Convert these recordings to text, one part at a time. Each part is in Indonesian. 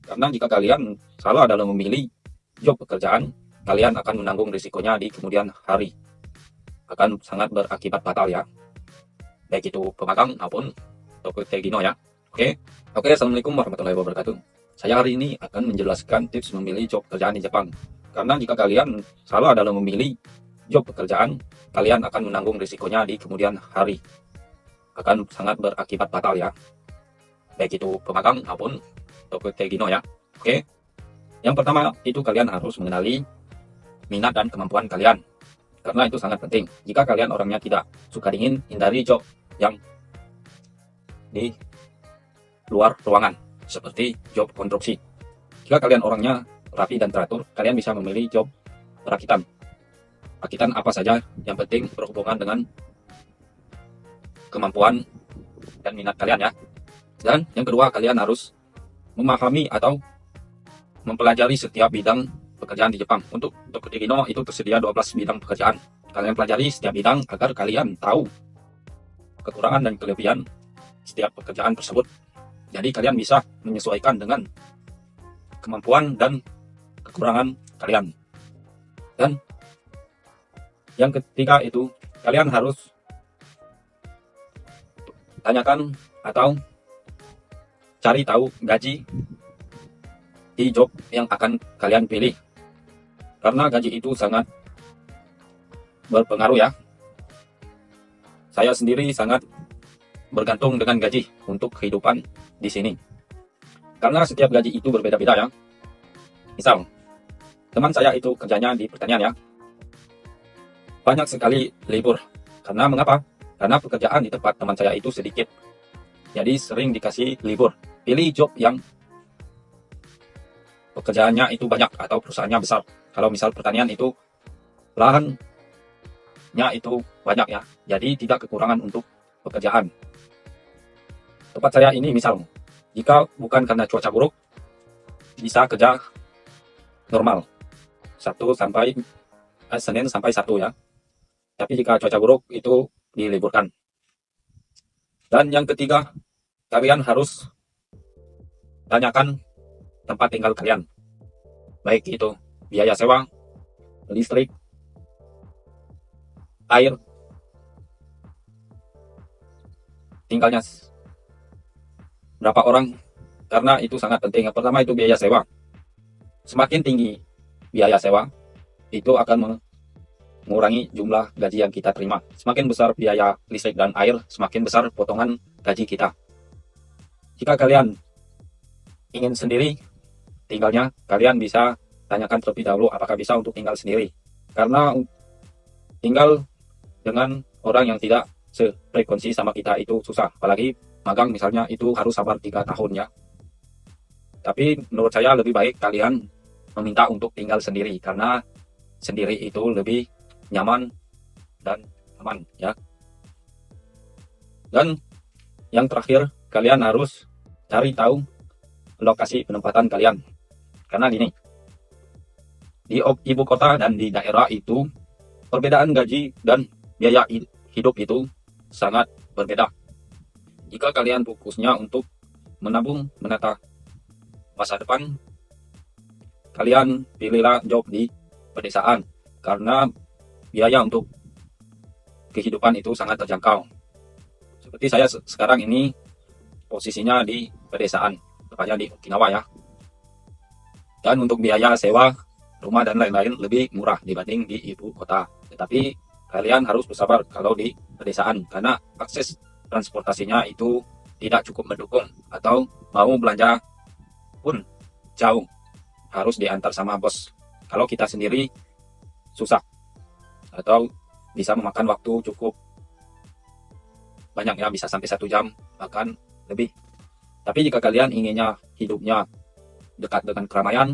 Karena jika kalian salah dalam memilih job pekerjaan, kalian akan menanggung risikonya di kemudian hari. Akan sangat berakibat fatal ya. Baik itu pemagang maupun Dr. Tegino ya. Oke, Assalamualaikum warahmatullahi wabarakatuh. Saya hari ini akan menjelaskan tips memilih job pekerjaan di Jepang. Karena jika kalian salah dalam memilih job pekerjaan, kalian akan menanggung risikonya di kemudian hari. Akan sangat berakibat fatal ya. Baik itu pemagang maupun Dr. Tegino ya. Yang pertama itu kalian harus mengenali minat dan kemampuan kalian. Karena itu sangat penting. Jika kalian orangnya tidak suka dingin, hindari job yang di luar ruangan, seperti job konstruksi. Jika kalian orangnya rapi dan teratur, kalian bisa memilih job perakitan. Perakitan apa saja, yang penting berhubungan dengan kemampuan dan minat kalian ya. Dan yang kedua, kalian harus memahami atau mempelajari setiap bidang pekerjaan di Jepang. Untuk Tegino itu tersedia 12 bidang pekerjaan. Kalian pelajari setiap bidang agar kalian tahu kekurangan dan kelebihan setiap pekerjaan tersebut. Jadi kalian bisa menyesuaikan dengan kemampuan dan kekurangan kalian. Dan yang ketiga itu kalian harus tanyakan atau cari tahu gaji di job yang akan kalian pilih. Karena gaji itu sangat berpengaruh ya. Saya sendiri sangat bergantung dengan gaji untuk kehidupan di sini. Karena setiap gaji itu berbeda-beda ya. Misal, teman saya itu kerjanya di pertanian ya. Banyak sekali libur. Karena mengapa? Karena pekerjaan di tempat teman saya itu sedikit. Jadi sering dikasih libur. Pilih job yang pekerjaannya itu banyak atau perusahaannya besar. Kalau misal pertanian itu lahannya itu banyak ya. Jadi tidak kekurangan untuk pekerjaan. Tempat saya ini misal, jika bukan karena cuaca buruk, bisa kerja normal. Senin sampai Sabtu ya. Tapi jika cuaca buruk itu diliburkan. Dan yang ketiga, kalian harus tanyakan tempat tinggal kalian. Baik itu biaya sewa, listrik, air, tinggalnya berapa orang, karena itu sangat penting. Yang pertama itu biaya sewa. Semakin tinggi biaya sewa, itu akan mengurangi jumlah gaji yang kita terima. Semakin besar biaya listrik dan air, semakin besar potongan gaji kita. Jika kalian ingin sendiri tinggalnya, kalian bisa tanyakan terlebih dahulu apakah bisa untuk tinggal sendiri. Karena tinggal dengan orang yang tidak sefrekuensi sama kita itu susah. Apalagi magang misalnya itu harus sabar 3 tahun ya. Tapi menurut saya lebih baik kalian meminta untuk tinggal sendiri. Karena sendiri itu lebih nyaman dan aman ya. Dan yang terakhir, kalian harus cari tahu lokasi penempatan kalian. Karena gini, di ibu kota dan di daerah itu perbedaan gaji dan biaya hidup itu sangat berbeda. Jika kalian fokusnya untuk menabung, menata masa depan, kalian pilihlah job di pedesaan. Karena biaya untuk kehidupan itu sangat terjangkau. Seperti saya sekarang ini posisinya di pedesaan, tepatnya di Okinawa ya. Dan untuk biaya sewa rumah dan lain-lain lebih murah dibanding di ibu kota. Tetapi kalian harus bersabar kalau di pedesaan, karena akses transportasinya itu tidak cukup mendukung, atau mau belanja pun jauh, harus diantar sama bos. Kalau kita sendiri susah, atau bisa memakan waktu cukup banyak ya, bisa sampai 1 jam bahkan lebih. Tapi jika kalian inginnya hidupnya dekat dengan keramaian,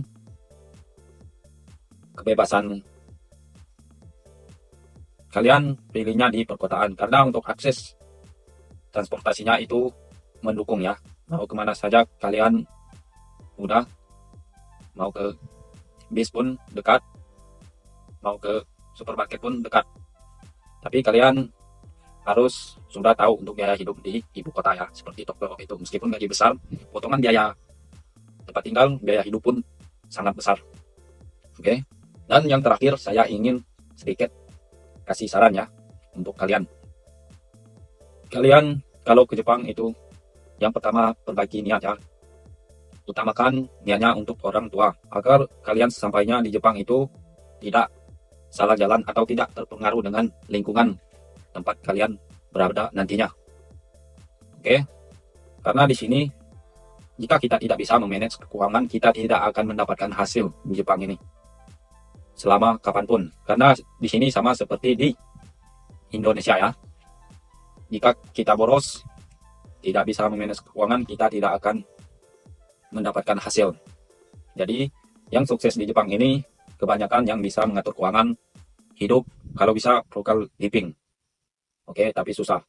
kebebasan, kalian pilihnya di perkotaan. Karena untuk akses transportasinya itu mendukung ya. Mau kemana saja kalian mudah, mau ke bis pun dekat, mau ke supermarket pun dekat. Tapi kalian harus sudah tahu untuk biaya hidup di ibu kota ya, seperti Tokyo itu. Meskipun gaji besar, potongan biaya tempat tinggal, biaya hidup pun sangat besar. Oke. Dan yang terakhir, saya ingin sedikit kasih saran ya untuk kalian. Kalian kalau ke Jepang itu, yang pertama perbaiki niat ya. Utamakan niatnya untuk orang tua, agar kalian sesampainya di Jepang itu tidak salah jalan atau tidak terpengaruh dengan lingkungan tempat kalian berada nantinya. Oke, karena di sini jika kita tidak bisa memanage keuangan, kita tidak akan mendapatkan hasil di Jepang ini selama kapanpun. Karena di sini sama seperti di Indonesia ya. Jika kita boros, tidak bisa memanage keuangan, kita tidak akan mendapatkan hasil. Jadi yang sukses di Jepang ini kebanyakan yang bisa mengatur keuangan, hidup, kalau bisa frugal living. Oke, tapi susah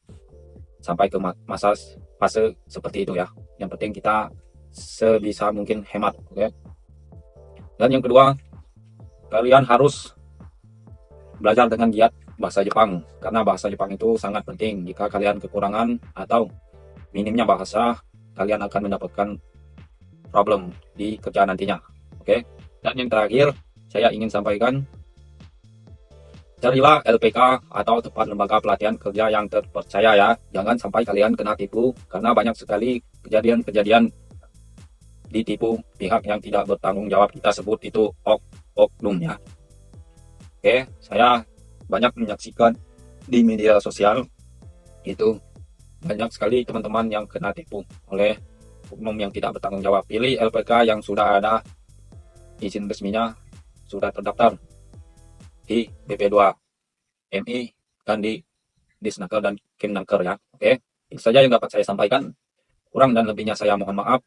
sampai ke masa fase seperti itu ya. Yang penting kita sebisa mungkin hemat. Oke. Dan yang kedua, kalian harus belajar dengan giat bahasa Jepang, karena bahasa Jepang itu sangat penting. Jika kalian kekurangan atau minimnya bahasa, kalian akan mendapatkan problem di kerjaan nantinya. Oke. Dan yang terakhir, saya ingin sampaikan, carilah LPK atau tempat lembaga pelatihan kerja yang terpercaya ya. Jangan sampai kalian kena tipu, karena banyak sekali kejadian-kejadian ditipu pihak yang tidak bertanggung jawab. Kita sebut itu oknum ya. Oke, saya banyak menyaksikan di media sosial itu banyak sekali teman-teman yang kena tipu oleh oknum yang tidak bertanggung jawab. Pilih LPK yang sudah ada izin resminya, sudah terdaftar di BP2 MI dan di Disnaker dan Kemnaker ya. Oke, itu saja yang dapat saya sampaikan. Kurang dan lebihnya saya mohon maaf.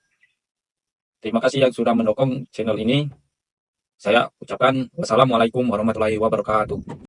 Terima kasih yang sudah mendukung channel ini. Saya ucapkan wassalamualaikum warahmatullahi wabarakatuh.